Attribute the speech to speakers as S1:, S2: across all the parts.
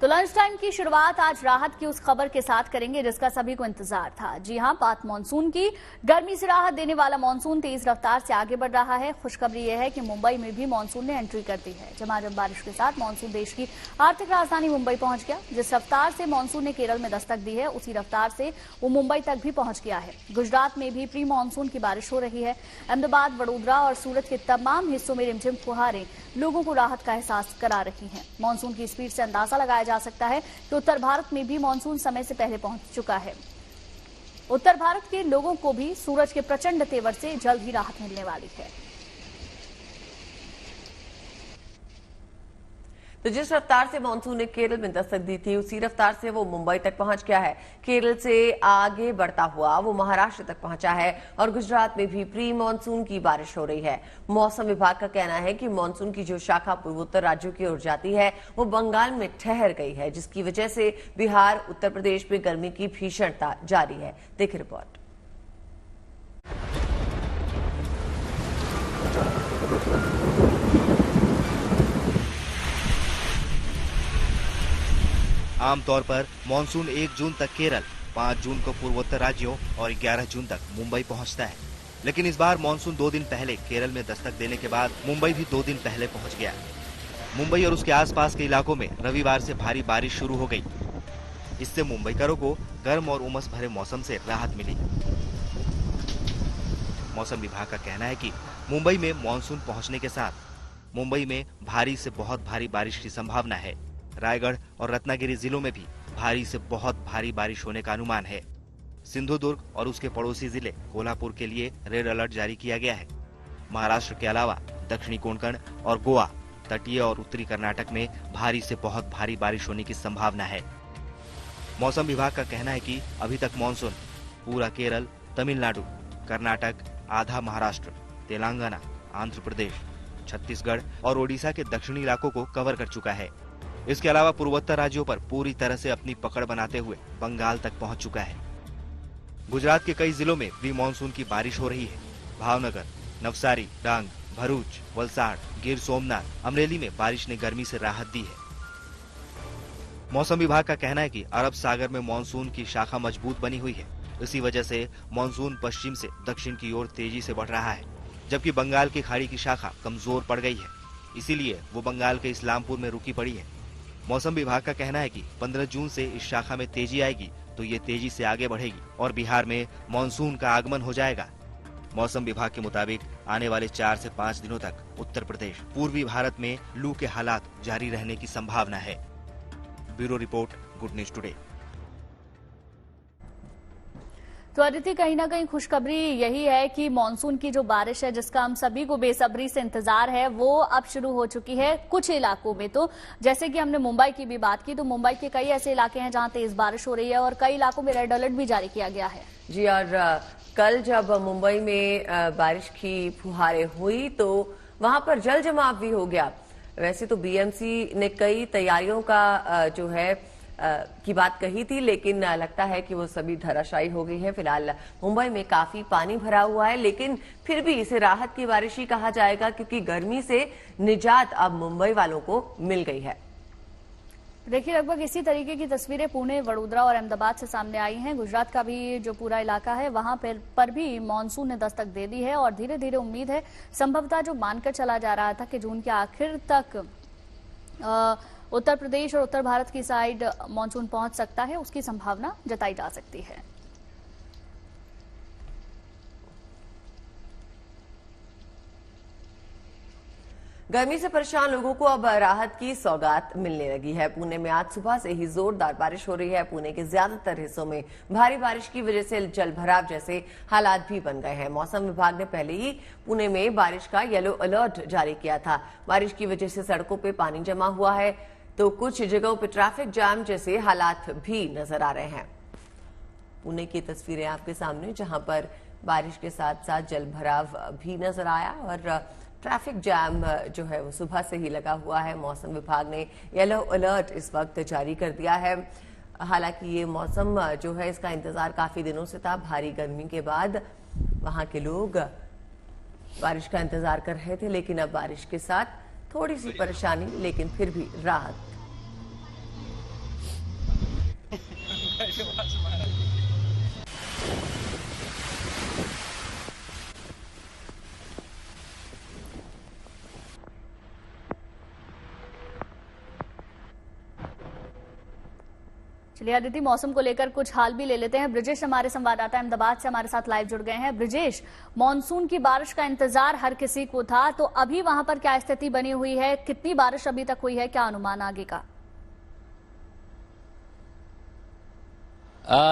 S1: तो lunch time की शुरुआत आज राहत की उस खबर के साथ करेंगे जिसका सभी को इंतजार था। जी हां, बात मानसून की। गर्मी से राहत देने वाला मानसून तेज रफ्तार से आगे बढ़ रहा है। खुशखबरी यह है कि मुंबई में भी मानसून ने एंट्री कर दी है। झमाझम बारिश के साथ मानसून देश की आर्थिक राजधानी मुंबई पहुंच गया। जिस रफ्तार से मानसून ने केरल में दस्तक दी है उसी रफ्तार से वो मुंबई तक भी पहुंच गया है। गुजरात में भी प्री मानसून की बारिश हो रही है। अहमदाबाद, वडोदरा और सूरत के तमाम हिस्सों में रिमझिम फुहारें लोगों को राहत का एहसास करा रही हैं। मानसून की स्पीड से अंदाजा लगाया जा सकता है कि उत्तर भारत में भी मानसून समय से पहले पहुंच चुका है। उत्तर भारत के लोगों को भी सूरज के प्रचंड तेवर से जल्द ही राहत मिलने वाली है।
S2: तो जिस रफ्तार से मानसून ने केरल में दस्तक दी थी उसी रफ्तार से वो मुंबई तक पहुंच गया है। केरल से आगे बढ़ता हुआ वो महाराष्ट्र तक पहुंचा है और गुजरात में भी प्री मानसून की बारिश हो रही है। मौसम विभाग का कहना है कि मानसून की जो शाखा पूर्वोत्तर राज्यों की ओर जाती है वो बंगाल में ठहर गई है, जिसकी वजह से बिहार, उत्तर प्रदेश में गर्मी की भीषणता जारी है। देखिए रिपोर्ट।
S3: आमतौर पर मानसून 1 जून तक केरल, 5 जून को पूर्वोत्तर राज्यों और 11 जून तक मुंबई पहुंचता है। लेकिन इस बार मानसून 2 दिन पहले केरल में दस्तक देने के बाद मुंबई भी 2 दिन पहले पहुंच गया। मुंबई और उसके आसपास के इलाकों में रविवार से भारी बारिश शुरू हो गई। इससे मुंबईकरों को गर्म और उमस भरे मौसम से राहत मिली। मौसम विभाग का कहना है कि मुंबई में मानसून पहुंचने के साथ मुंबई में भारी से बहुत भारी बारिश की संभावना है। रायगढ़ और रत्नागिरी जिलों में भी भारी से बहुत भारी बारिश होने का अनुमान है। सिंधुदुर्ग और उसके पड़ोसी जिले कोल्हापुर के लिए रेड अलर्ट जारी किया गया है। महाराष्ट्र के अलावा दक्षिणी कोंकण और गोवा, तटीय और उत्तरी कर्नाटक में भारी से बहुत भारी बारिश होने की संभावना है। मौसम विभाग का कहना है कि अभी तक मानसून पूरा केरल, तमिलनाडु, कर्नाटक, आधा महाराष्ट्र, तेलंगाना, आंध्र प्रदेश, छत्तीसगढ़ और ओडिशा के दक्षिणी इलाकों को कवर कर चुका है। इसके अलावा पूर्वोत्तर राज्यों पर पूरी तरह से अपनी पकड़ बनाते हुए बंगाल तक पहुंच चुका है। गुजरात के कई जिलों में प्री मानसून की बारिश हो रही है। भावनगर, नवसारी, डांग, भरूच, वलसाड़, गिर सोमनाथ, अमरेली में बारिश ने गर्मी से राहत दी है। मौसम विभाग का कहना है कि अरब सागर में मानसून की शाखा मजबूत बनी हुई है। इसी वजह से मानसून पश्चिम से दक्षिण की ओर तेजी से बढ़ रहा है, जबकि बंगाल की खाड़ी की शाखा कमजोर पड़ गई है। इसीलिए वो बंगाल के इस्लामपुर में रुकी पड़ी है। मौसम विभाग का कहना है कि 15 जून से इस शाखा में तेजी आएगी तो ये तेजी से आगे बढ़ेगी और बिहार में मानसून का आगमन हो जाएगा। मौसम विभाग के मुताबिक आने वाले 4 से 5 दिनों तक उत्तर प्रदेश, पूर्वी भारत में लू के हालात जारी रहने की संभावना है। Bureau report, good news today.
S1: तो अदिति, कहीं ना कहीं खुशखबरी यही है कि मानसून की जो बारिश है जिसका हम सभी को बेसब्री से इंतजार है वो अब शुरू हो चुकी है कुछ इलाकों में। तो जैसे कि हमने मुंबई की भी बात की, तो मुंबई के कई ऐसे इलाके हैं जहां तेज बारिश हो रही है और कई इलाकों में रेड अलर्ट भी जारी किया गया है।
S2: जी, और कल जब मुंबई में बारिश की फुहारें हुई तो वहां पर जल जमाव भी हो गया। वैसे तो बीएमसी ने कई तैयारियों का जो है की बात कही थी, लेकिन लगता है कि वो सभी धराशायी हो गई है। फिलहाल मुंबई में काफी पानी भरा हुआ है, लेकिन फिर भी इसे राहत की बारिश ही कहा जाएगा क्योंकि गर्मी से निजात अब मुंबई वालों को मिल गई है।
S1: देखिए, लगभग इसी तरीके की तस्वीरें पुणे, वडोदरा और अहमदाबाद से सामने आई हैं। गुजरात का भी जो पूरा इलाका है वहां पर भी मानसून ने दस्तक दे दी है और धीरे धीरे उम्मीद है, संभवतः जो मानकर चला जा रहा था कि जून के आखिर तक उत्तर प्रदेश और उत्तर भारत की साइड मानसून पहुंच सकता है, उसकी संभावना जताई जा सकती है।
S2: गर्मी से परेशान लोगों को अब राहत की सौगात मिलने लगी है। पुणे में आज सुबह से ही जोरदार बारिश हो रही है। पुणे के ज्यादातर हिस्सों में भारी बारिश की वजह से जलभराव जैसे हालात भी बन गए हैं। मौसम विभाग ने पहले ही पुणे में बारिश का येलो अलर्ट जारी किया था। बारिश की वजह से सड़कों पर पानी जमा हुआ है तो कुछ जगहों पर ट्रैफिक जाम जैसे हालात भी नजर आ रहे हैं। पुणे की तस्वीरें आपके सामने, जहां पर बारिश के साथ साथ जलभराव भी नजर आया और ट्रैफिक जैम जो है वो सुबह से ही लगा हुआ है। मौसम विभाग ने येलो अलर्ट इस वक्त जारी कर दिया है। हालांकि ये मौसम जो है इसका इंतजार काफी दिनों से था। भारी गर्मी के बाद वहां के लोग बारिश का इंतजार कर रहे थे, लेकिन अब बारिश के साथ थोड़ी सी परेशानी, लेकिन फिर भी राहत।
S1: चलिए अदिति, मौसम को लेकर कुछ हाल भी ले लेते हैं। ब्रिजेश हमारे संवाददाता अहमदाबाद से हमारे साथ लाइव जुड़ गए हैं। ब्रिजेश, मॉनसून की बारिश का इंतजार हर किसी को था, तो अभी वहां पर क्या स्थिति बनी हुई है? कितनी बारिश अभी तक हुई है? क्या अनुमान आगे का?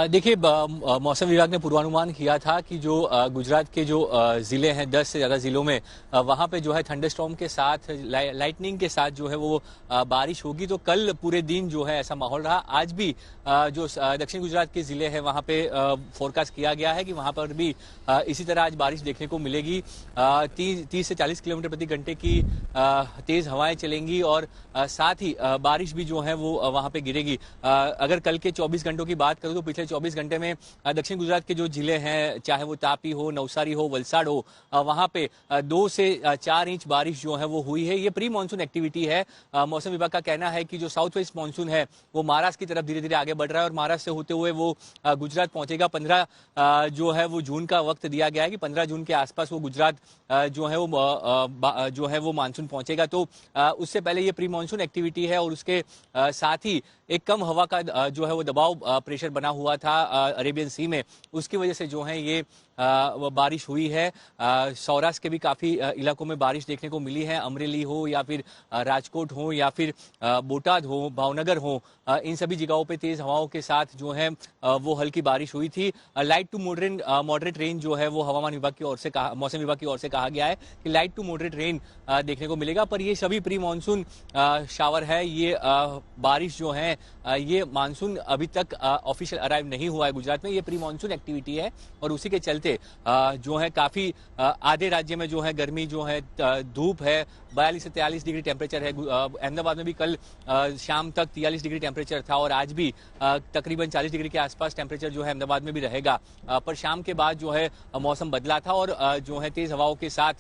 S4: देखिए, मौसम विभाग ने पूर्वानुमान किया था कि जो गुजरात के जो जिले हैं, 10 से ज्यादा जिलों में वहां पे जो है थंडरस्टॉर्म के साथ, लाइटनिंग के साथ जो है वो बारिश होगी। तो कल पूरे दिन जो है ऐसा माहौल रहा। आज भी जो दक्षिण गुजरात के जिले हैं वहां पे फोरकास्ट किया गया है कि वहां पर भी इसी तरह आज बारिश देखने को मिलेगी। 30 से 40 किलोमीटर प्रति घंटे की तेज हवाएं चलेंगी और साथ ही बारिश भी जो है वो वहां पे गिरेगी। अगर कल के 24 घंटों की बात करूं तो पिछले 24 घंटे में दक्षिण गुजरात के जो जिले हैं, चाहे वो तापी हो, नवसारी हो, वलसाड़ हो, वहां पे 2 से 4 इंच बारिश जो है वो हुई है। ये प्री मानसून एक्टिविटी है। मौसम विभाग का कहना है कि जो साउथ वेस्ट मानसून है वो महाराष्ट्र की तरफ धीरे धीरे आगे बढ़ रहा है और महाराष्ट्र से होते हुए वो गुजरात पहुंचेगा। 15 जो है वो जून का वक्त दिया गया है कि 15 जून के आसपास वो गुजरात जो है वो मानसून पहुंचेगा। तो उससे पहले ये प्री मानसून एक्टिविटी है और उसके साथ ही एक कम हवा का जो है वो दबाव प्रेशर बना हुआ था अरेबियन सी में, उसकी वजह से जो है ये बारिश हुई है। सौराष्ट्र के भी काफी इलाकों में बारिश देखने को मिली है। अमरेली हो या फिर राजकोट हो या फिर बोटाद हो, भावनगर हो, इन सभी जगहों पे तेज हवाओं के साथ जो है वो हल्की बारिश हुई थी। लाइट टू मॉडरेट रेन जो है वो हवामान विभाग की ओर से मौसम विभाग की ओर से कहा गया है कि लाइट टू मॉडरेट रेन देखने को मिलेगा। पर ये सभी प्री मानसून शावर है। ये बारिश जो है ये मानसून अभी तक ऑफिशियल अराइव नहीं हुआ है गुजरात में। ये प्री मानसून एक्टिविटी है और उसी के चलते जो है काफी आधे राज्य में जो है गर्मी जो है, धूप है, 42 से 43 डिग्री टेम्परेचर है। अहमदाबाद में भी कल शाम तक 43 डिग्री टेम्परेचर था और आज भी तकरीबन 40 डिग्री के आसपास टेम्परेचर जो है अहमदाबाद में भी रहेगा। पर शाम के बाद जो है मौसम बदला था और जो है तेज हवाओं के साथ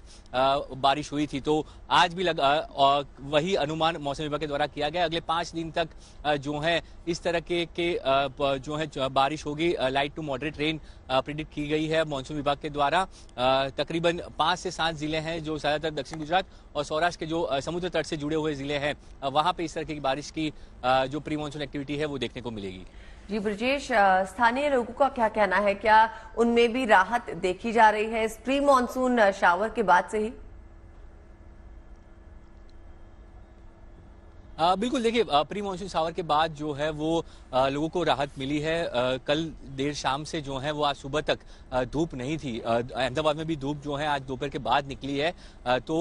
S4: बारिश हुई थी। तो आज भी वही अनुमान मौसम विभाग के द्वारा किया गया। अगले 5 दिन तक जो है इस तरह के जो है बारिश होगी। Light to moderate rain predict की गई है मॉनसून विभाग के द्वारा। तकरीबन 5 से 7 जिले हैं जो ज्यादातर दक्षिण गुजरात और सौराष्ट्र के जो समुद्र तट से जुड़े हुए जिले हैं, वहां पे इस तरह की बारिश की जो प्री मानसून एक्टिविटी है वो देखने को मिलेगी।
S2: जी ब्रजेश, स्थानीय लोगों का क्या कहना है? क्या उनमें भी राहत देखी जा रही है इस प्री मानसून शावर के बाद से ही?
S4: बिल्कुल, देखिए, प्री मानसून शावर के बाद जो है वो लोगों को राहत मिली है। कल देर शाम से जो है वो आज सुबह तक धूप नहीं थी। अहमदाबाद में भी धूप जो है आज दोपहर के बाद निकली है। तो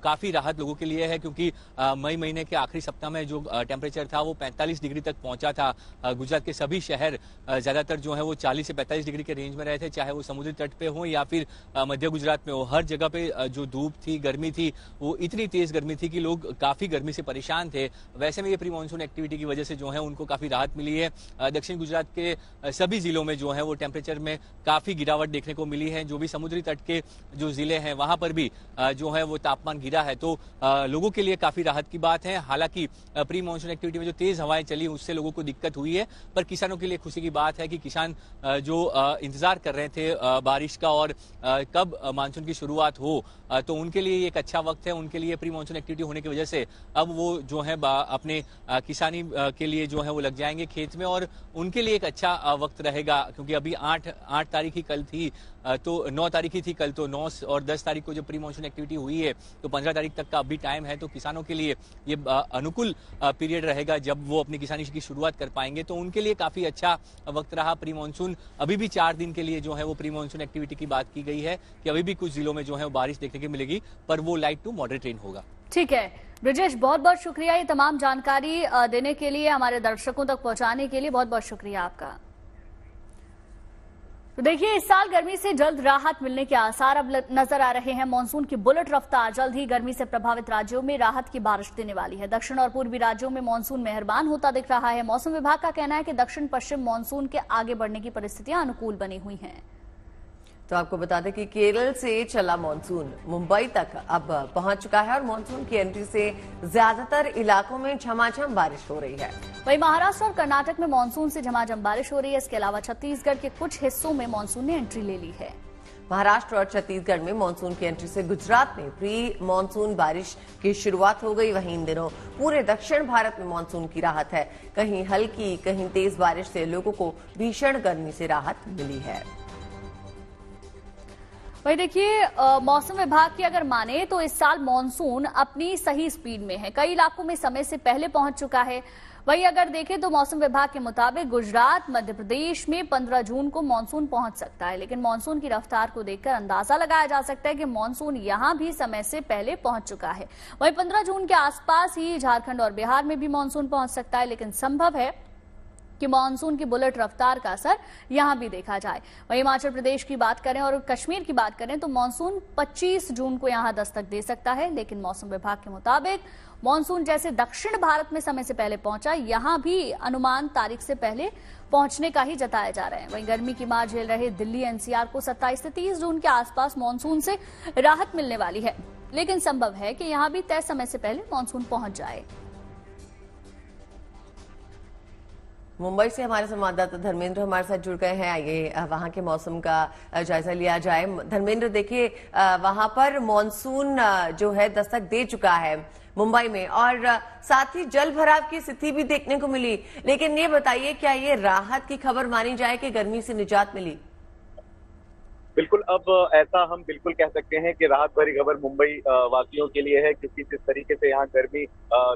S4: काफी राहत लोगों के लिए है क्योंकि मई महीने के आखिरी सप्ताह में जो टेम्परेचर था वो 45 डिग्री तक पहुंचा था। गुजरात के सभी शहर ज्यादातर जो है वो 40 से 45 डिग्री के रेंज में रहे थे, चाहे वो समुद्री तट पे हो या फिर मध्य गुजरात में हो। हर जगह पे जो धूप थी, गर्मी थी, वो इतनी तेज गर्मी थी कि लोग काफी गर्मी से परेशान थे। वैसे में ये प्री मानसून एक्टिविटी की वजह से जो है उनको काफी राहत मिली है। दक्षिण गुजरात के सभी जिलों में जो है वो टेम्परेचर में काफी गिरावट देखने को मिली है। जो भी समुद्री तट के जो जिले हैं वहां पर भी जो है वो तापमान गिरा है। तो लोगों के लिए काफी राहत की बात है। हालांकि प्री मानसून एक्टिविटी में जो तेज हवाएं चली उससे लोगों को दिक्कत हुई है, पर किसानों के लिए खुशी की बात है कि किसान जो इंतजार कर रहे थे बारिश का और कब मानसून की शुरुआत हो, तो उनके लिए एक अच्छा वक्त है। उनके लिए प्री मानसून एक्टिविटी होने की वजह से अब वो जो है अपने किसानी के लिए जो है वो लग जाएंगे खेत में और उनके लिए एक अच्छा वक्त रहेगा। क्योंकि अभी 8 तारीख ही कल थी, तो 9 तारीख ही थी कल, तो 9 और 10 तारीख को जो प्री मानसून एक्टिविटी हुई है तो 15 तारीख तक का अभी टाइम है। तो किसानों के लिए ये अनुकूल पीरियड रहेगा जब वो अपनी किसानी की शुरुआत कर पाएंगे। तो उनके लिए काफी अच्छा वक्त रहा प्री मानसून। अभी भी 4 दिन के लिए जो है वो प्री मानसून एक्टिविटी की बात की गई है कि अभी भी कुछ जिलों में जो है वो बारिश देखने को मिलेगी, पर वो लाइट टू मॉडरेट रेन होगा।
S1: ठीक है ब्रिजेश, बहुत बहुत शुक्रिया ये तमाम जानकारी देने के लिए, हमारे दर्शकों तक पहुंचाने के लिए बहुत बहुत शुक्रिया आपका। तो देखिए, इस साल गर्मी से जल्द राहत मिलने के आसार अब नजर आ रहे हैं। मानसून की बुलेट रफ्तार जल्द ही गर्मी से प्रभावित राज्यों में राहत की बारिश देने वाली है। दक्षिण और पूर्वी राज्यों में मानसून मेहरबान होता दिख रहा है। मौसम विभाग का कहना है कि दक्षिण पश्चिम मानसून के आगे बढ़ने की परिस्थितियां अनुकूल बनी हुई हैं।
S2: तो आपको बता दें कि केरल से चला मानसून मुंबई तक अब पहुंच चुका है और मानसून की एंट्री से ज्यादातर इलाकों में झमाझम बारिश हो रही है।
S1: वहीं महाराष्ट्र और कर्नाटक में मानसून से झमाझम बारिश हो रही है। इसके अलावा छत्तीसगढ़ के कुछ हिस्सों में मानसून ने एंट्री ले ली है।
S2: महाराष्ट्र और छत्तीसगढ़ में मानसून की एंट्री से गुजरात में प्री मानसून बारिश की शुरुआत हो गई। वहीं इन दिनों पूरे दक्षिण भारत में मानसून की राहत है। कहीं हल्की कहीं तेज बारिश से लोगों को भीषण गर्मी से राहत मिली है।
S1: वही देखिए, मौसम विभाग की अगर माने तो इस साल मानसून अपनी सही स्पीड में है। कई इलाकों में समय से पहले पहुंच चुका है। वहीं अगर देखें तो मौसम विभाग के मुताबिक गुजरात, मध्य प्रदेश में 15 जून को मानसून पहुंच सकता है। लेकिन मानसून की रफ्तार को देखकर अंदाजा लगाया जा सकता है कि मानसून यहां भी समय से पहले पहुंच चुका है। वहीं 15 जून के आसपास ही झारखंड और बिहार में भी मानसून पहुंच सकता है। लेकिन संभव है कि मानसून की बुलेट रफ्तार का असर यहां भी देखा जाए। वहीं हिमाचल प्रदेश की बात करें और कश्मीर की बात करें तो मानसून 25 जून को यहां दस्तक दे सकता है। लेकिन मौसम विभाग के मुताबिक मानसून जैसे दक्षिण भारत में समय से पहले पहुंचा, यहां भी अनुमान तारीख से पहले पहुंचने का ही जताया जा रहा है। वहीं गर्मी की मार झेल रहे दिल्ली एनसीआर को 27 से 30 जून के आसपास मानसून से राहत मिलने वाली है। लेकिन संभव है कि यहां भी तय समय से पहले मानसून पहुंच जाए।
S2: मुंबई से हमारे संवाददाता धर्मेंद्र हमारे साथ जुड़ गए हैं। आइए वहां के मौसम का जायजा लिया जाए। धर्मेंद्र, देखिए वहां पर मानसून जो है दस्तक दे चुका है मुंबई में और साथ ही जल भराव की स्थिति भी देखने को मिली। लेकिन ये बताइए, क्या ये राहत की खबर मानी जाए कि गर्मी से निजात मिली?
S5: बिल्कुल, अब ऐसा हम बिल्कुल कह सकते हैं कि राहत भरी खबर मुंबई वासियों के लिए है, क्योंकि जिस तरीके से यहाँ गर्मी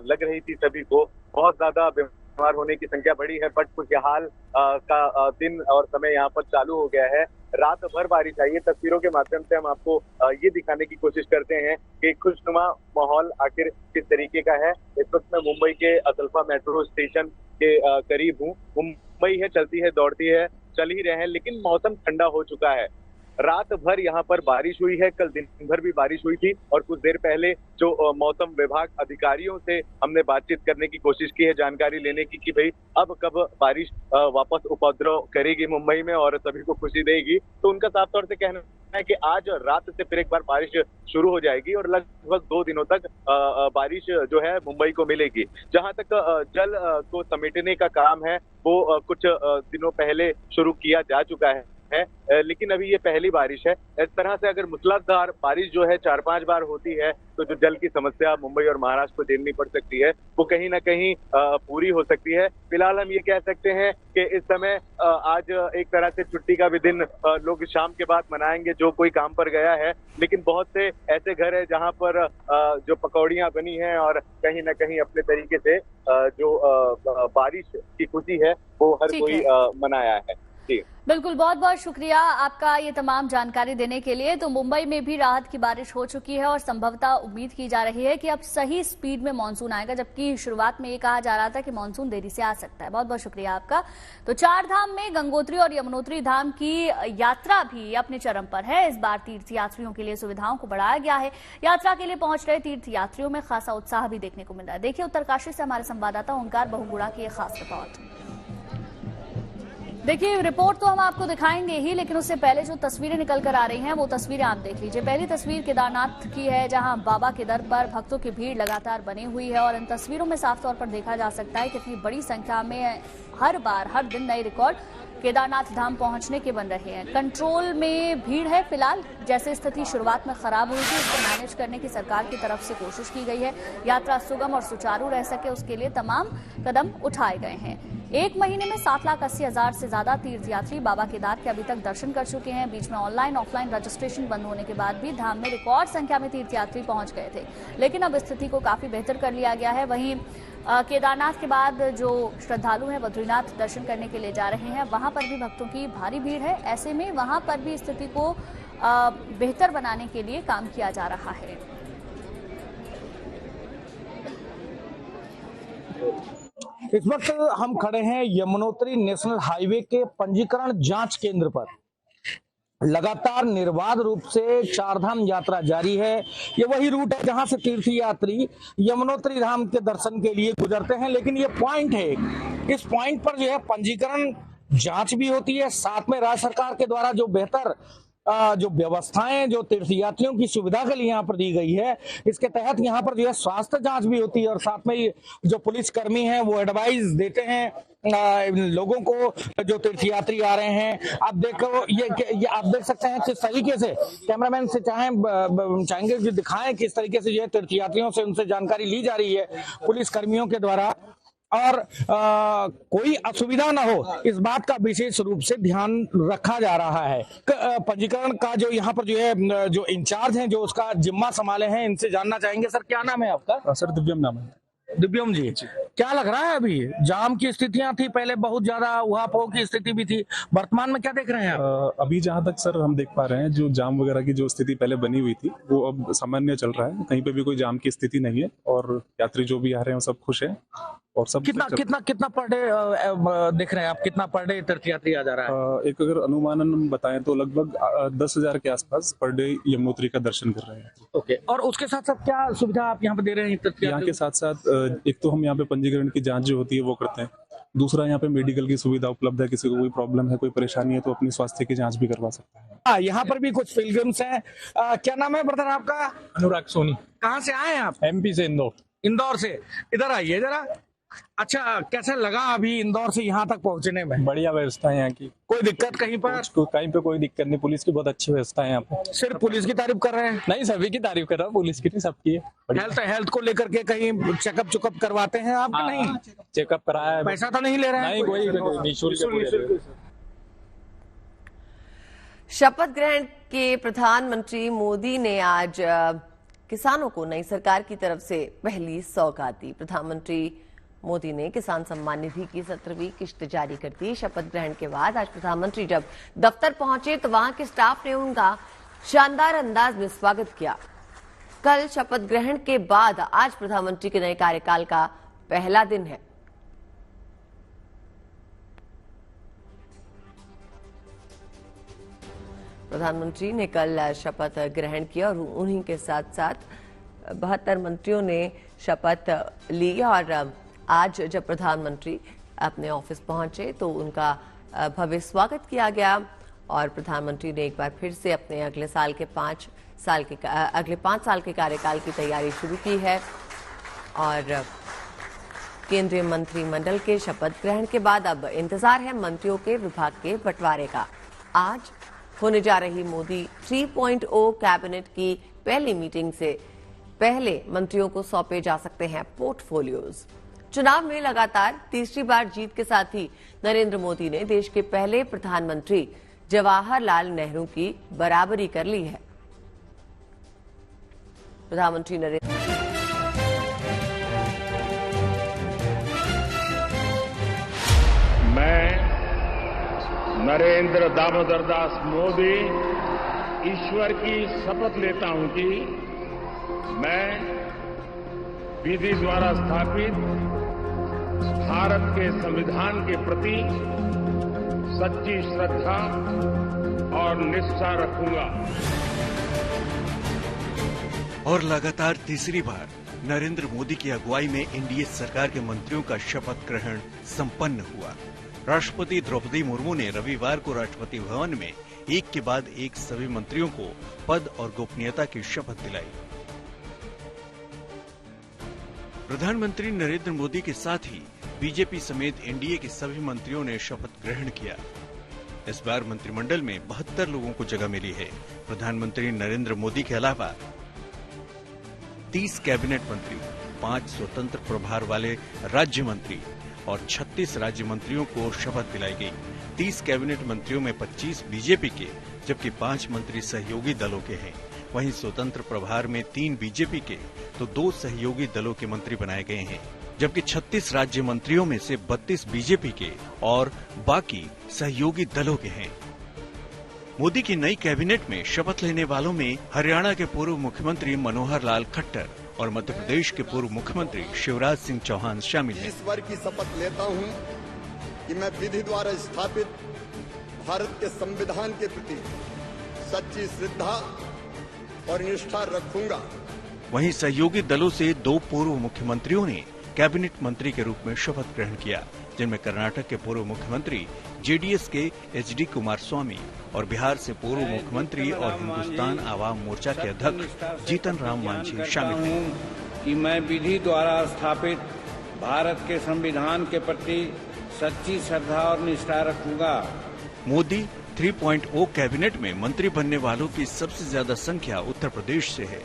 S5: लग रही थी सभी को, बहुत ज्यादा बीमार होने की संख्या बढ़ी है। बट खुशहाल का दिन और समय यहाँ पर चालू हो गया है। रात भर बारिश आई है। तस्वीरों के माध्यम से हम आपको ये दिखाने की कोशिश करते हैं कि खुशनुमा माहौल आखिर किस तरीके का है। इस वक्त मैं मुंबई के अतल्फा मेट्रो स्टेशन के करीब हूँ। मुंबई है, चलती है दौड़ती है, चल ही रहे हैं, लेकिन मौसम ठंडा हो चुका है। रात भर यहाँ पर बारिश हुई है, कल दिन भर भी बारिश हुई थी और कुछ देर पहले जो मौसम विभाग अधिकारियों से हमने बातचीत करने की कोशिश की है, जानकारी लेने की कि भाई अब कब बारिश वापस उपद्रव करेगी मुंबई में और सभी को खुशी देगी, तो उनका साफ तौर से कहना है कि आज रात से फिर एक बार बारिश शुरू हो जाएगी और लगभग 2 दिनों तक बारिश जो है मुंबई को मिलेगी। जहां तक जल को समेटने का काम है वो कुछ दिनों पहले शुरू किया जा चुका है, लेकिन अभी ये पहली बारिश है। इस तरह से अगर मूसलाधार बारिश जो है 4-5 बार होती है तो जो जल की समस्या मुंबई और महाराष्ट्र को झेलनी पड़ सकती है वो कहीं ना कहीं पूरी हो सकती है। फिलहाल हम ये कह सकते हैं कि इस समय आज एक तरह से छुट्टी का भी दिन लोग शाम के बाद मनाएंगे जो कोई काम पर गया है, लेकिन बहुत से ऐसे घर है जहां पर जो पकौड़ियां बनी हैं और कहीं ना कहीं अपने तरीके से जो बारिश की खुशी है वो हर कोई मनाया है।
S1: बिल्कुल, बहुत बहुत शुक्रिया आपका ये तमाम जानकारी देने के लिए। तो मुंबई में भी राहत की बारिश हो चुकी है और संभवतः उम्मीद की जा रही है कि अब सही स्पीड में मानसून आएगा, जबकि शुरुआत में ये कहा जा रहा था कि मानसून देरी से आ सकता है। बहुत बहुत शुक्रिया आपका। तो 4 धाम में गंगोत्री और यमुनोत्री धाम की यात्रा भी अपने चरम पर है। इस बार तीर्थयात्रियों के लिए सुविधाओं को बढ़ाया गया है। यात्रा के लिए पहुंच रहे तीर्थयात्रियों में खासा उत्साह भी देखने को मिल रहा है। देखिए उत्तरकाशी से हमारे संवाददाता ओंकार बहुगुणा की एक खास रिपोर्ट। देखिए रिपोर्ट तो हम आपको दिखाएंगे ही, लेकिन उससे पहले जो तस्वीरें निकल कर आ रही हैं वो तस्वीरें आप देख लीजिए। पहली तस्वीर केदारनाथ की है, जहां बाबा के दर पर भक्तों की भीड़ लगातार बनी हुई है और इन तस्वीरों में साफ तौर पर देखा जा सकता है कितनी बड़ी संख्या में हर दिन नए रिकॉर्ड केदारनाथ धाम पहुंचने के बन रहे हैं। कंट्रोल में भीड़ है फिलहाल। जैसे स्थिति शुरुआत में खराब हुई थी उसको मैनेज करने की सरकार की तरफ से कोशिश की गई है। यात्रा सुगम और सुचारू रह सके उसके लिए तमाम कदम उठाए गए हैं। 1 महीने में 7,80,000 से ज्यादा तीर्थयात्री बाबा केदार के अभी तक दर्शन कर चुके हैं। बीच में ऑनलाइन ऑफलाइन रजिस्ट्रेशन बंद होने के बाद भी धाम में रिकॉर्ड संख्या में तीर्थयात्री पहुंच गए थे, लेकिन अब स्थिति को काफी बेहतर कर लिया गया है। वहीं केदारनाथ के बाद जो श्रद्धालु हैं बद्रीनाथ दर्शन करने के लिए जा रहे हैं, वहां पर भी भक्तों की भारी भीड़ है। ऐसे में वहां पर भी स्थिति को बेहतर बनाने के लिए काम किया जा रहा है।
S6: इस वक्त हम खड़े हैं यमुनोत्री नेशनल हाईवे के पंजीकरण जांच केंद्र पर। लगातार निर्बाध रूप से 4 धाम यात्रा जारी है। ये वही रूट है जहां से तीर्थयात्री यमुनोत्री धाम के दर्शन के लिए गुजरते हैं, लेकिन ये पॉइंट है, इस पॉइंट पर जो है पंजीकरण जांच भी होती है, साथ में राज्य सरकार के द्वारा जो बेहतर जो व्यवस्थाएं जो तीर्थयात्रियों की सुविधा के लिए यहाँ पर दी गई है, इसके तहत यहाँ पर जो है स्वास्थ्य जांच भी होती है और साथ में ही जो पुलिसकर्मी हैं वो एडवाइस देते हैं लोगों को जो तीर्थयात्री आ रहे हैं। आप देखो ये आप देख सकते हैं किस तरीके से कैमरामैन से चाहेंगे कि दिखाएं किस तरीके से जो है तीर्थयात्रियों से उनसे जानकारी ली जा रही है पुलिस कर्मियों के द्वारा, और कोई असुविधा ना हो इस बात का विशेष रूप से ध्यान रखा जा रहा है। पंजीकरण का जो यहाँ पर जो है जो इंचार्ज हैं जो उसका जिम्मा संभाले हैं, इनसे जानना चाहेंगे। सर क्या नाम है आपका?
S7: सर दिव्यम नाम है।
S6: दिव्यम जी, क्या लग रहा है अभी जाम की स्थितियां थी, पहले बहुत ज्यादा उहापोह की स्थिति भी थी, वर्तमान में क्या देख रहे हैं आप?
S7: अभी जहां तक सर हम देख पा रहे हैं जो जाम वगैरह की जो स्थिति पहले बनी हुई थी वो अब सामान्य चल रहा है, कहीं पे भी कोई जाम की स्थिति नहीं है और यात्री जो भी आ रहे हैं वो सब खुश हैं और सब
S6: कितना पर डे देख रहे हैं आप, कितना पर डे तीर्थयात्री आ जा रहा है?
S7: एक अगर अनुमानन बताएं तो लगभग 10,000 के आसपास पर डे यमुनोत्री का दर्शन कर रहे हैं।
S6: ओके, और उसके साथ साथ क्या सुविधा आप यहाँ पे दे रहे हैं?
S7: यहाँ के साथ साथ एक तो हम यहाँ पे पंजीकरण की जांच जो होती है वो करते हैं, दूसरा यहाँ पे मेडिकल की सुविधा उपलब्ध है, किसी को कोई प्रॉब्लम है कोई परेशानी है तो अपनी स्वास्थ्य की जांच भी करवा सकता है।
S6: यहाँ पर भी कुछ पिलग्रिम्स हैं। क्या नाम है ब्रदर आपका?
S8: अनुराग सोनी।
S6: कहाँ से आए हैं आप?
S8: एमपी से,
S6: इंदौर से। इधर आइए जरा। अच्छा, कैसा लगा अभी इंदौर से यहाँ तक पहुँचने में?
S8: बढ़िया व्यवस्था है यहाँ की,
S6: कोई दिक्कत कहीं पर?
S8: कहीं पे कोई दिक्कत नहीं, पुलिस की बहुत अच्छी व्यवस्था है यहाँ पे।
S6: सिर्फ पुलिस की तारीफ कर रहे हैं?
S8: नहीं, सभी की तारीफ कर रहा हूँ, पुलिस की नहीं सबकी है।
S6: हेल्थ को लेकर के कहीं चेकअप करवाते हैं आप? नहीं,
S8: चेकअप कराया है।
S6: पैसा तो नहीं ले रहे हैं?
S8: नहीं, कोई निःशुल्क।
S2: शपथ ग्रहण के प्रधानमंत्री मोदी ने आज किसानों को नई सरकार की तरफ से पहली सौगात दी। प्रधानमंत्री मोदी ने किसान सम्मान निधि की 17वीं किश्त जारी कर दी। शपथ ग्रहण के बाद आज प्रधानमंत्री जब दफ्तर पहुंचे तो वहां के स्टाफ ने उनका शानदार अंदाज में स्वागत किया। कल शपथ ग्रहण के बाद आज प्रधानमंत्री के नए कार्यकाल का पहला दिन है। प्रधानमंत्री ने कल शपथ ग्रहण किया और उन्हीं के साथ साथ 72 मंत्रियों ने शपथ ली और आज जब प्रधानमंत्री अपने ऑफिस पहुंचे तो उनका भव्य स्वागत किया गया और प्रधानमंत्री ने एक बार फिर से अपने अगले 5 साल के कार्यकाल की तैयारी शुरू की है और केंद्रीय मंत्रिमंडल के शपथ ग्रहण के बाद अब इंतजार है मंत्रियों के विभाग के बंटवारे का। आज होने जा रही मोदी 3.0 कैबिनेट की पहली मीटिंग से पहले मंत्रियों को सौंपे जा सकते हैं पोर्टफोलियोज। चुनाव में लगातार तीसरी बार जीत के साथ ही नरेंद्र मोदी ने देश के पहले प्रधानमंत्री जवाहरलाल नेहरू की बराबरी कर ली है। प्रधानमंत्री
S9: नरेंद्र दामोदर दास मोदी ईश्वर की शपथ लेता हूं कि मैं विधि द्वारा स्थापित भारत के संविधान के प्रति सच्ची श्रद्धा और निष्ठा रखूंगा।
S10: और लगातार तीसरी बार नरेंद्र मोदी की अगुवाई में एनडीए सरकार के मंत्रियों का शपथ ग्रहण संपन्न हुआ। राष्ट्रपति द्रौपदी मुर्मू ने रविवार को राष्ट्रपति भवन में एक के बाद एक सभी मंत्रियों को पद और गोपनीयता की शपथ दिलाई। प्रधानमंत्री नरेंद्र मोदी के साथ ही बीजेपी समेत एनडीए के सभी मंत्रियों ने शपथ ग्रहण किया। इस बार मंत्रिमंडल में 72 लोगों को जगह मिली है। प्रधानमंत्री नरेंद्र मोदी के अलावा 30 कैबिनेट मंत्री, 5 स्वतंत्र प्रभार वाले राज्य मंत्री और 36 राज्य मंत्रियों को शपथ दिलाई गई। 30 कैबिनेट मंत्रियों में 25 बीजेपी के जबकि 5 मंत्री सहयोगी दलों के हैं। वहीं स्वतंत्र प्रभार में 3 बीजेपी के तो 2 सहयोगी दलों के मंत्री बनाए गए हैं, जबकि 36 राज्य मंत्रियों में से 32 बीजेपी के और बाकी सहयोगी दलों के हैं। मोदी की नई कैबिनेट में शपथ लेने वालों में हरियाणा के पूर्व मुख्यमंत्री मनोहर लाल खट्टर और मध्य प्रदेश के पूर्व मुख्यमंत्री शिवराज सिंह चौहान शामिल हैं।
S11: ईश्वर की शपथ लेता हूं कि मैं विधि द्वारा स्थापित भारत के संविधान के प्रति सच्ची श्रद्धा और निष्ठा रखूंगा।
S10: वहीं सहयोगी दलों से 2 पूर्व मुख्यमंत्रियों ने कैबिनेट मंत्री के रूप में शपथ ग्रहण किया, जिनमें कर्नाटक के पूर्व मुख्यमंत्री जेडीएस के एचडी कुमारस्वामी और बिहार से पूर्व मुख्यमंत्री और हिंदुस्तान आवाम मोर्चा के अध्यक्ष जीतन राम मांझी शामिल हैं।
S12: कि मैं विधि द्वारा स्थापित भारत के संविधान के प्रति सच्ची श्रद्धा और निष्ठा रखूंगा।
S10: मोदी 3.0 कैबिनेट में मंत्री बनने वालों की सबसे ज्यादा संख्या उत्तर प्रदेश से है।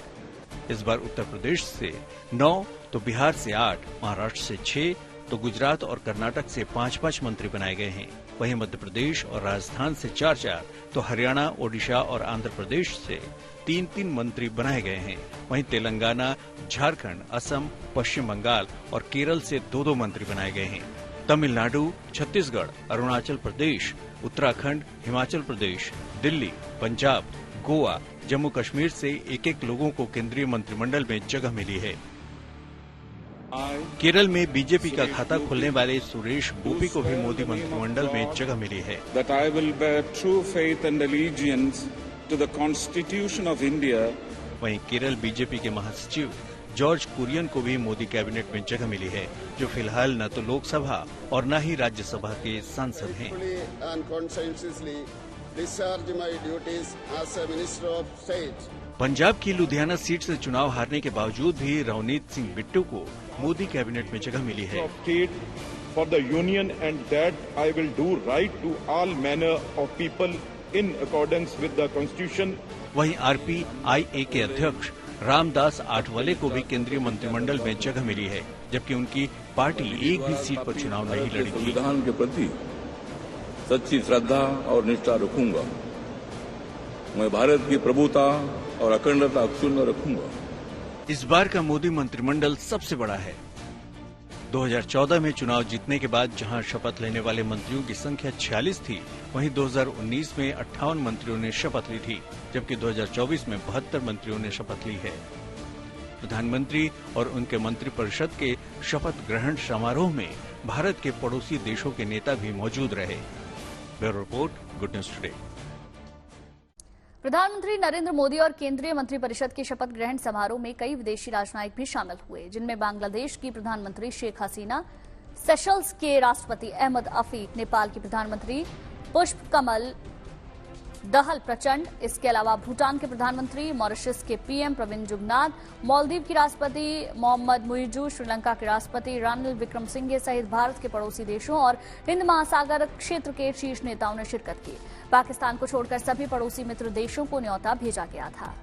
S10: इस बार उत्तर प्रदेश से 9, तो बिहार से 8, महाराष्ट्र से 6, तो गुजरात और कर्नाटक से 5-5 मंत्री बनाए गए हैं। वहीं मध्य प्रदेश और राजस्थान से 4-4, तो हरियाणा, ओडिशा और आंध्र प्रदेश से 3-3 मंत्री बनाए गए हैं। वहीं तेलंगाना, झारखंड, असम, पश्चिम बंगाल और केरल से 2-2 मंत्री बनाए गए हैं। तमिलनाडु, छत्तीसगढ़, अरुणाचल प्रदेश, उत्तराखंड, हिमाचल प्रदेश, दिल्ली, पंजाब, गोवा, जम्मू कश्मीर से 1-1 लोगों को केंद्रीय मंत्रिमंडल में जगह मिली है। केरल में बीजेपी का खाता खोलने वाले सुरेश गोपी को भी मोदी मंत्रिमंडल में जगह मिली है।
S13: That I will bear true faith and allegiance to the Constitution of India.
S10: वहीं केरल बीजेपी के महासचिव जॉर्ज कुरियन को भी मोदी कैबिनेट में जगह मिली है, जो फिलहाल न तो लोकसभा और न ही राज्यसभा के सांसद हैं। पंजाब की लुधियाना सीट से चुनाव हारने के बावजूद भी रवनीत सिंह बिट्टू को मोदी कैबिनेट में जगह मिली है।
S9: For the union and that I will do right to all manner of people in accordance with the constitution.
S10: वहीं RPIA के अध्यक्ष रामदास आठवले को भी केंद्रीय मंत्रिमंडल में जगह मिली है, जबकि उनकी पार्टी एक भी सीट पर चुनाव नहीं लड़ी थी।
S13: संविधान के प्रति सच्ची श्रद्धा और निष्ठा रखूंगा। मैं भारत की प्रभुता और अखंडता अक्षुण्ण रखूंगा।
S10: इस बार का मोदी मंत्रिमंडल सबसे बड़ा है। 2014 में चुनाव जीतने के बाद जहां शपथ लेने वाले मंत्रियों की संख्या 46 थी, वहीं 2019 में 58 मंत्रियों ने शपथ ली थी, जबकि 2024 में 72 मंत्रियों ने शपथ ली है। प्रधानमंत्री और उनके मंत्रिपरिषद के शपथ ग्रहण समारोह में भारत के पड़ोसी देशों के नेता भी मौजूद रहे। Bureau report, good news today.
S1: प्रधानमंत्री नरेंद्र मोदी और केंद्रीय मंत्रिपरिषद के शपथ ग्रहण समारोह में कई विदेशी राजनयिक भी शामिल हुए, जिनमें बांग्लादेश की प्रधानमंत्री शेख हसीना, सेशल्स के राष्ट्रपति अहमद अफीक, नेपाल की प्रधानमंत्री पुष्प कमल दहल प्रचंड, इसके अलावा भूटान के प्रधानमंत्री, मॉरिशस के पीएम प्रविंद जुगनाथ, मालदीव की राष्ट्रपति मोहम्मद मुइजू, श्रीलंका के राष्ट्रपति रानिल विक्रमसिंघे सहित भारत के पड़ोसी देशों और हिंद महासागर क्षेत्र के शीर्ष नेताओं ने शिरकत की। पाकिस्तान को छोड़कर सभी पड़ोसी मित्र देशों को न्योता भेजा गया था।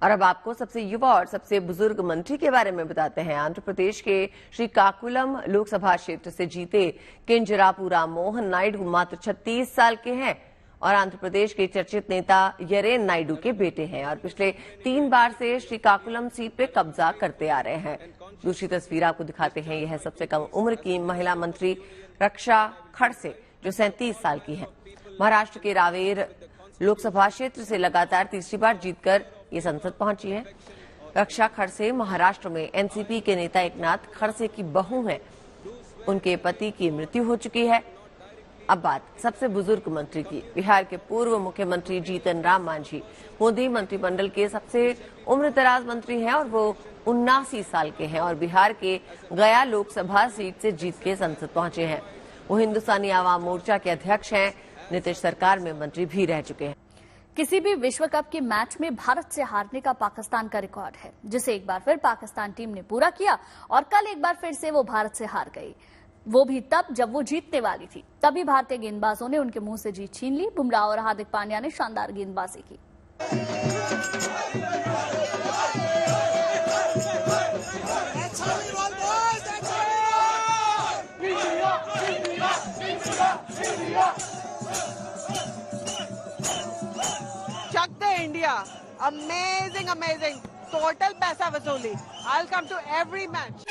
S2: और अब आपको सबसे युवा और सबसे बुजुर्ग मंत्री के बारे में बताते हैं। आंध्र प्रदेश के श्रीकाकुलम लोकसभा क्षेत्र से जीते किंजरापू राम मोहन नायडू मात्र 36 साल के हैं और आंध्र प्रदेश के चर्चित नेता येरेन नायडू के बेटे हैं और पिछले 3 बार से श्रीकाकुलम सीट पे कब्जा करते आ रहे हैं। दूसरी तस्वीर आपको दिखाते हैं। यह सबसे कम उम्र की महिला मंत्री रक्षा खड़से, जो 37 साल की है। महाराष्ट्र के रावेर लोकसभा क्षेत्र से लगातार तीसरी बार जीतकर ये संसद पहुंची है। रक्षा खड़से महाराष्ट्र में एनसीपी के नेता एकनाथ खड़से की बहू हैं। उनके पति की मृत्यु हो चुकी है। अब बात सबसे बुजुर्ग मंत्री की। बिहार के पूर्व मुख्यमंत्री जीतन राम मांझी मोदी मंत्रिमंडल के सबसे उम्रदराज मंत्री हैं और वो 79 साल के हैं और बिहार के गया लोकसभा सीट से जीत के संसद पहुंचे हैं। वो हिंदुस्तानी आवाम मोर्चा के अध्यक्ष हैं। नीतीश सरकार में मंत्री भी रह चुके हैं।
S1: किसी भी विश्व कप के मैच में भारत से हारने का पाकिस्तान का रिकॉर्ड है, जिसे एक बार फिर पाकिस्तान टीम ने पूरा किया और कल एक बार फिर से वो भारत से हार गई, वो भी तब जब वो जीतने वाली थी। तभी भारतीय गेंदबाजों ने उनके मुंह से जीत छीन ली। बुमराह और हार्दिक पांड्या ने शानदार गेंदबाजी की।
S14: India, amazing, amazing, total paisa वसूली. I'll come to every match.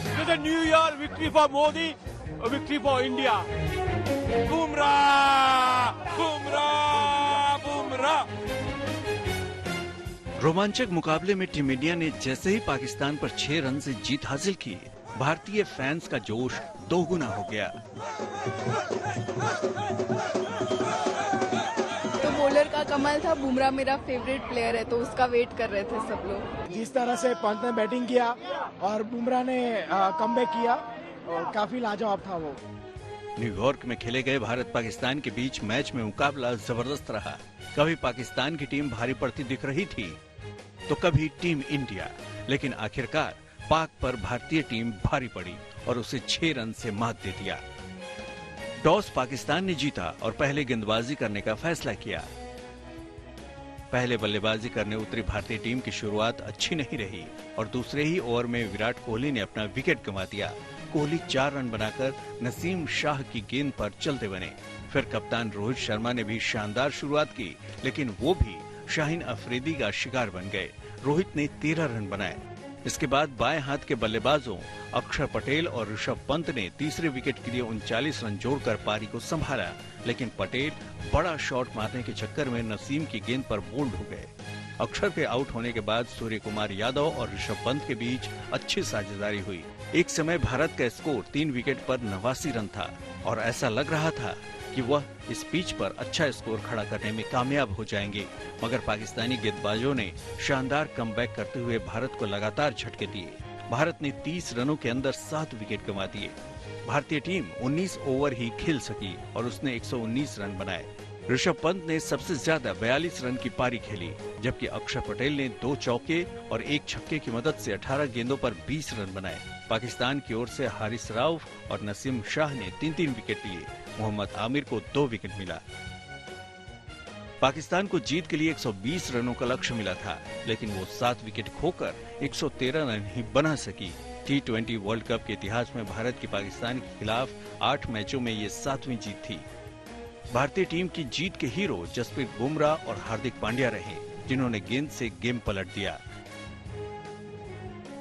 S15: This is a New Year victory for Modi, a victory for India. Bumrah, Bumrah, Bumrah.
S10: रोमांचक मुकाबले में टीम इंडिया ने जैसे ही पाकिस्तान पर 6 रन से जीत हासिल की, भारतीय फैंस का जोश दोगुना हो गया।
S16: बॉलर का कमाल था। बुमराह मेरा फेवरेट प्लेयर है, तो उसका वेट कर रहे थे सब लोग।
S17: जिस तरह से पंत ने बैटिंग किया और बुमराह ने कमबैक किया, और काफी लाजवाब था वो।
S10: न्यूयॉर्क में खेले गए भारत पाकिस्तान के बीच मैच में मुकाबला जबरदस्त रहा। कभी पाकिस्तान की टीम भारी पड़ती दिख रही थी तो कभी टीम इंडिया, लेकिन आखिरकार पाक पर भारतीय टीम भारी पड़ी और उसे 6 रन से मात दे दिया। टॉस पाकिस्तान ने जीता और पहले गेंदबाजी करने का फैसला किया। पहले बल्लेबाजी करने उतरी भारतीय टीम की शुरुआत अच्छी नहीं रही और दूसरे ही ओवर में विराट कोहली ने अपना विकेट गंवा दिया। कोहली 4 रन बनाकर नसीम शाह की गेंद पर चलते बने। फिर कप्तान रोहित शर्मा ने भी शानदार शुरुआत की, लेकिन वो भी शाहीन अफरीदी का शिकार बन गए। रोहित ने 13 रन बनाए। इसके बाद बाएं हाथ के बल्लेबाजों अक्षर पटेल और ऋषभ पंत ने तीसरे विकेट के लिए 39 रन जोड़कर पारी को संभाला, लेकिन पटेल बड़ा शॉट मारने के चक्कर में नसीम की गेंद पर बोल्ड हो गए। अक्षर के आउट होने के बाद सूर्य कुमार यादव और ऋषभ पंत के बीच अच्छी साझेदारी हुई। एक समय भारत का स्कोर 3 विकेट पर 89 रन था और ऐसा लग रहा था कि वह इस पिच पर अच्छा स्कोर खड़ा करने में कामयाब हो जाएंगे, मगर पाकिस्तानी गेंदबाजों ने शानदार कमबैक करते हुए भारत को लगातार झटके दिए। भारत ने 30 रनों के अंदर 7 विकेट गंवा दिए। भारतीय टीम 19 ओवर ही खेल सकी और उसने 119 रन बनाए। ऋषभ पंत ने सबसे ज्यादा 42 रन की पारी खेली, जबकि अक्षर पटेल ने 2 चौके और 1 छक्के की मदद से 18 गेंदों पर 20 रन बनाए। पाकिस्तान की ओर से हारिस राउफ और नसीम शाह ने 3-3 विकेट लिए। मोहम्मद आमिर को 2 विकेट मिला। पाकिस्तान को जीत के लिए 120 रनों का लक्ष्य मिला था, लेकिन वो 7 विकेट खोकर 113 रन ही बना सकी। T20 वर्ल्ड कप के इतिहास में भारत की पाकिस्तान के खिलाफ 8 मैचों में ये 7वीं जीत थी। भारतीय टीम की जीत के हीरो जसप्रीत बुमराह और हार्दिक पांड्या रहे, जिन्होंने गेंद से गेम पलट दिया।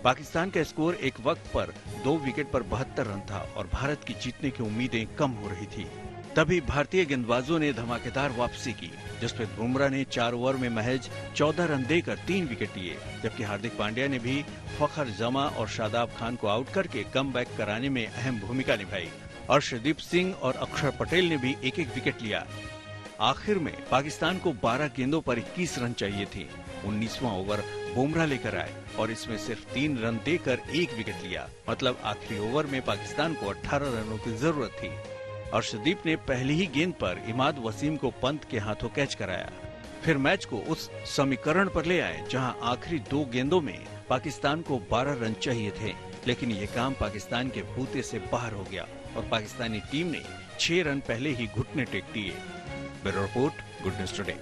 S10: पाकिस्तान का स्कोर एक वक्त पर 2 विकेट पर 72 रन था और भारत की जीतने की उम्मीदें कम हो रही थी। तभी भारतीय गेंदबाजों ने धमाकेदार वापसी की। जसप्रीत बुमराह ने 4 ओवर में महज 14 रन देकर 3 विकेट लिए, जबकि हार्दिक पांड्या ने भी फखर जमा और शादाब खान को आउट करके कमबैक कराने में अहम भूमिका निभाई। अर्शदीप सिंह और अक्षर पटेल ने भी 1-1 विकेट लिया। आखिर में पाकिस्तान को 12 गेंदों पर 21 रन चाहिए थे। 19वां ओवर बुमराह लेकर आए और इसमें सिर्फ 3 रन देकर 1 विकेट लिया। मतलब आखिरी ओवर में पाकिस्तान को 18 रनों की जरूरत थी। अर्शदीप ने पहली ही गेंद पर इमाद वसीम को पंत के हाथों कैच कराया। फिर मैच को उस समीकरण पर ले आए जहां आखिरी 2 गेंदों में पाकिस्तान को 12 रन चाहिए थे, लेकिन ये काम पाकिस्तान के बूते से बाहर हो गया और पाकिस्तानी टीम ने 6 रन पहले ही घुटने टेक दिए। Bureau report, good news today.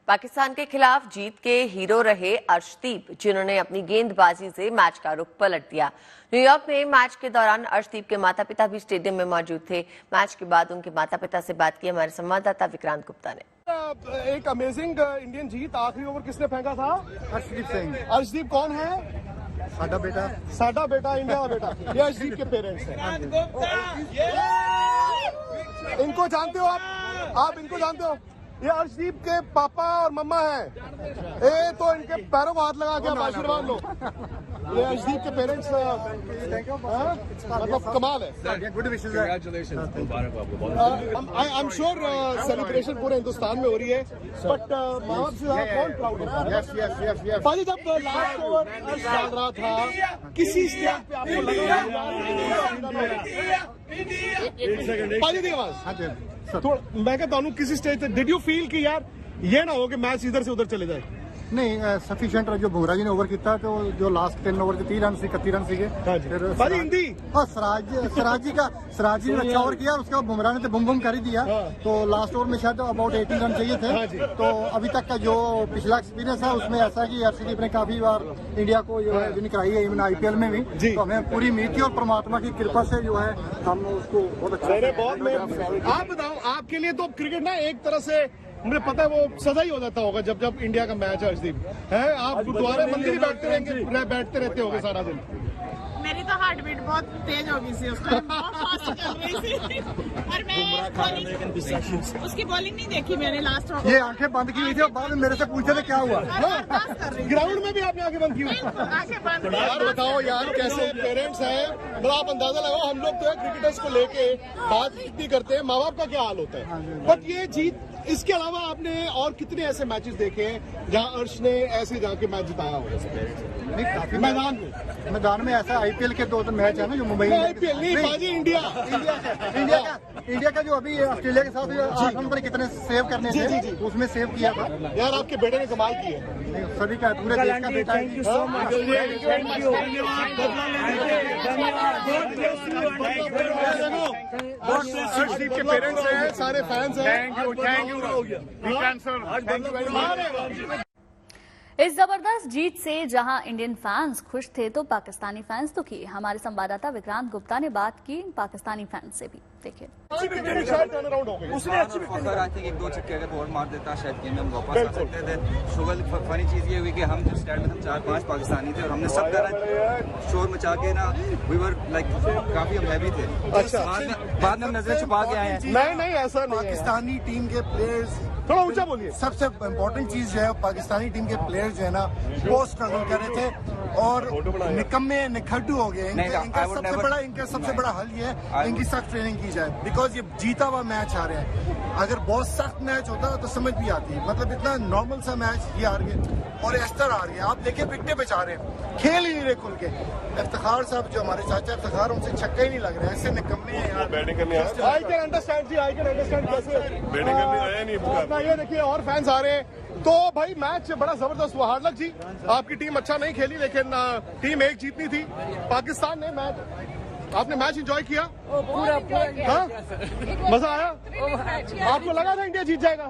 S2: Pakistan के खिलाफ जीत के हीरो रहे अर्शदीप, जिन्होंने अपनी गेंदबाजी से मैच का रुख पलट दिया। न्यूयॉर्क में मैच के दौरान अर्शदीप के माता पिता भी स्टेडियम में मौजूद थे। मैच के बाद उनके माता पिता से बात की हमारे संवाददाता विक्रांत गुप्ता ने।
S18: एक अमेजिंग इंडियन जीत। आखिरी ओवर किसने फेंका था? अर्शदीप सिंह। अर्शदीप कौन है? साडा बेटा इंडिया का बेटा। ये अर्शदीप के पेरेंट्स हैं। इनको जानते हो आप इनको जानते हो? ये अर्शदीप के पापा और मम्मा हैं। तो इनके पैरों को हाथ लगा के आप आशीर्वाद लो। ये अर्शदीप के पेरेंट्स मतलब कमाल है। Good wishes. I am sure celebration पूरे हिंदुस्तान में हो रही है, बट माँ बाप से ज्यादा कौन प्राउड है? पाजी, जब लास्ट ओवर चल रहा था, किसी स्टेज पे आपको लगा? पाजी दी आवाज थोड़ा, मैं कहता हूँ किसी स्टेज पे डिड यू फील कि यार ये ना हो कि मैच इधर से उधर चले जाए?
S19: नहीं, सफिशिएंट जो बुमराह जी ने ओवर किया, तो जो लास्ट 10 ओवर के 30 रन से 31 रन सीखे। फिर
S18: हिंदी
S19: और सिराज जी ने अच्छा ओवर किया, उसके बाद बुमराह ने तो बुम कर ही दिया। तो लास्ट ओवर में शायद अबाउट 18 रन चाहिए थे। तो अभी तक का जो पिछला एक्सपीरियंस है उसमें ऐसा कि अर्शदीप ने काफी बार इंडिया को जो है विन कराई है, इवन IPL में भी। तो हमें पूरी उम्मीद थी और परमात्मा की कृपा से जो है हम उसको बहुत अच्छा।
S18: आप बताओ, आपके लिए तो क्रिकेट ना एक तरह से मुझे पता है वो सजा ही हो जाता होगा जब इंडिया का मैच है। अर्शदीप है, आप गुरुद्वारे मंदिर ही बैठते रहते होगे सारा दिन।
S14: मेरी तो हार्ट बीट बहुत तेज हो गई थी उस टाइम, बहुत फास्ट चल रही थी और मैं उसकी बॉलिंग नहीं देखी मैंने लास्ट ओवर।
S19: ये आंखें बंद की हुई थी और बाद में मेरे से पूछे थे क्या हुआ।
S18: ग्राउंड में भी आपने आंखें बंद की हुई?
S14: आंखें बंद।
S18: यार बताओ यार, कैसे पेरेंट्स हैं, मतलब आप अंदाजा लगाओ, हम लोग तो है क्रिकेटर्स को लेके बात इतनी करते हैं, माँ बाप का क्या हाल होता है, बट ये जीत, इसके अलावा आपने और कितने ऐसे मैचेस देखे हैं जहां अर्श ने ऐसे जाके मैच जिताया हो?
S19: मैदान में ऐसा आईपीएल के 2-3 मैच है ना जो मुंबई
S18: आईपीएल नहीं बाजी,
S19: इंडिया का जो अभी ऑस्ट्रेलिया के साथ 8 रन पर कितने सेव करने थे, उसमें सेव किया था।
S18: यार आपके बेटे ने कमाल की है,
S19: सभी का पूरे देश का बेटा।
S18: Thank you so much. Arshdeep के पेरेंट्स हैं, सारे फैंस हैं।
S1: इस जबरदस्त जीत से जहां इंडियन फैंस खुश थे तो पाकिस्तानी फैंस दुखी। हमारे संवाददाता विक्रांत गुप्ता ने बात की पाकिस्तानी फैंस से भी, देखिए।
S20: उसने आई थिंक 1-2 छक्के अगर और मार देता शायद गेम में हम वापस आ सकते थे। शुगर फनी चीज ये हुई कि हम जो स्टैंड में हम 4-5 पाकिस्तानी थे और हमने सब तरह शोर मचा के ना वी वर लाइक काफी हम हैवी थे।
S18: अच्छा,
S20: बाद में हम नजर छुपा के आए हैं।
S18: नहीं ऐसा नहीं।
S19: पाकिस्तानी टीम के प्लेयर्स,
S18: थोड़ा ऊंचा बोलिए।
S19: सबसे इम्पोर्टेंट चीज जो है, पाकिस्तानी टीम के प्लेयर्स जो है ना वो स्ट्रगल कर रहे थे और निकम्मे निखट्टू हो गए। इनका सबसे बड़ा हल ये है इनकी सख्त ट्रेनिंग की जाए, बिकॉज ये जीता हुआ मैच आ रहे हैं। अगर बहुत सख्त मैच होता तो समझ भी आती है, मतलब इतना नॉर्मल सा मैच ये हार गए और एस्तर आ रही है। आप देखिए विकेटें बचा रहे हैं, खेल ही नहीं रहे खुल के। इफ्तिखार साहब जो हमारे चाचा इफ्तिखार, उनसे छक्का ही नहीं लग रहा है, ऐसे निकम्मे हैं यार।
S18: बैटिंग करने आई कैन अंडरस्टैंड जी, आई कैन अंडरस्टैंड कैसे बैटिंग करने आया नहीं। अपना ये देखिए और फैंस आ रहे हैं, तो भाई मैच बड़ा जबरदस्त हुआ। हार्ड लक जी, आपकी टीम अच्छा नहीं खेली लेकिन टीम एक जीतनी थी। पाकिस्तान ने मैच, आपने मैच एंजॉय किया? पूरा हाँ? मजा आया? आपको लगा था इंडिया जीत जाएगा?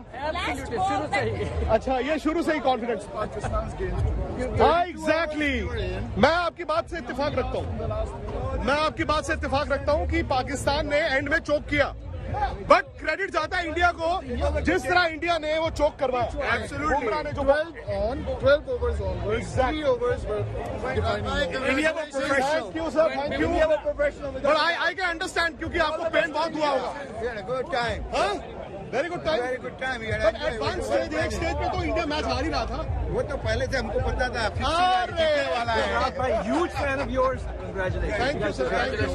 S18: अच्छा, ये शुरू से ही कॉन्फिडेंस। हाँ एग्जैक्टली, मैं आपकी बात से इत्तेफाक रखता हूँ कि पाकिस्तान ने एंड में चोक किया, बट क्रेडिट जाता है इंडिया को, जिस तरह इंडिया ने वो चोक करवाया। Absolutely, 12 overs onwards, 3 overs were defining. India were professional. Thank you sir, thank you. India were professional. But I can understand क्योंकि आपको पेन बहुत हुआ होगा।
S19: Good time,
S18: very good time. But advance stage, एक stage पे तो India match हार ही रहा था।
S19: वो तो पहले से हमको पता था।
S18: Huge fan of yours,
S19: congratulation.
S18: Thank you sir, thank you.